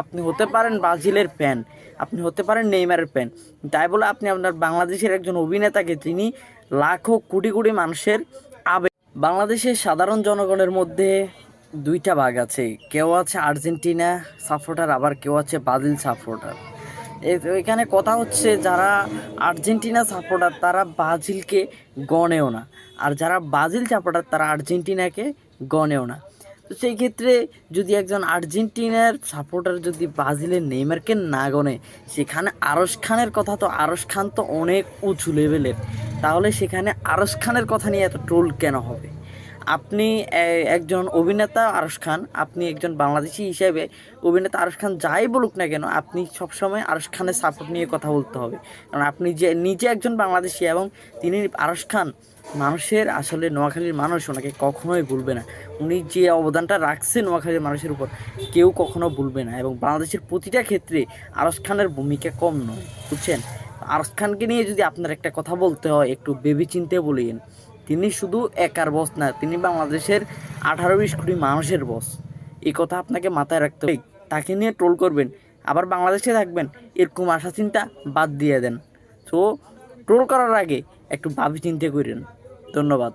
আপনি হতে পারেন ব্রাজিলের ফ্যান, আপনি হতে পারেন নেইমারের ফ্যান, তাই বলে আপনি আপনার বাংলাদেশের একজন অভিনেতাকে, তিনি লাখো কোটি কোটি মানুষের আবেগ। বাংলাদেশের সাধারণ জনগণের মধ্যে দুইটা ভাগ আছে, কেউ আছে আর্জেন্টিনা সাপোর্টার, আবার কেউ আছে ব্রাজিল সাপোর্টার। এখানে কথা হচ্ছে, যারা আর্জেন্টিনা সাপোর্টার তারা ব্রাজিলকে গণেও না, আর যারা ব্রাজিল সাপোর্টার তারা আর্জেন্টিনাকে গণেও না। তো সেই ক্ষেত্রে যদি একজন আর্জেন্টিনার সাপোর্টার যদি ব্রাজিলের নেইমারকে না গণে, সেখানে আরশ খানের কথা, তো আরশ খান তো অনেক উঁচু লেভেলের, তাহলে সেখানে আরশ খানের কথা নিয়ে এত ট্রোল কেন হবে? আপনি একজন অভিনেতা আরশ খান, আপনি একজন বাংলাদেশি হিসেবে অভিনেতা আরশ খান যাই বলুক না কেন, আপনি সবসময় আরশ খানের সাপোর্ট নিয়ে কথা বলতে হবে। কারণ আপনি যে নিজে একজন বাংলাদেশি, এবং তিনি আরশ খান মানুষের, আসলে নোয়াখালীর মানুষ ওনাকে কখনোই ভুলবে না। উনি যে অবদানটা রাখছে নোয়াখালীর মানুষের উপর, কেউ কখনো ভুলবে না। এবং বাংলাদেশের প্রতিটা ক্ষেত্রে আরশ খানের ভূমিকা কম নয়, বুঝছেন? আরশ খানকে নিয়ে যদি আপনার একটা কথা বলতে হয়, একটু ভেবেচিন্তে বলিয়েন। তিনি শুধু একার বস না, তিনি বাংলাদেশের 18-20 কোটি মানুষের বস। এই কথা আপনাকে মাথায় রাখতে হবে। তাকে নিয়ে ট্রোল করবেন, আবার বাংলাদেশে থাকবেন, এরকম আশা চিন্তা বাদ দিয়ে দেন। তো ট্রোল করার আগে একটু ভাবি চিন্তে করেন। ধন্যবাদ।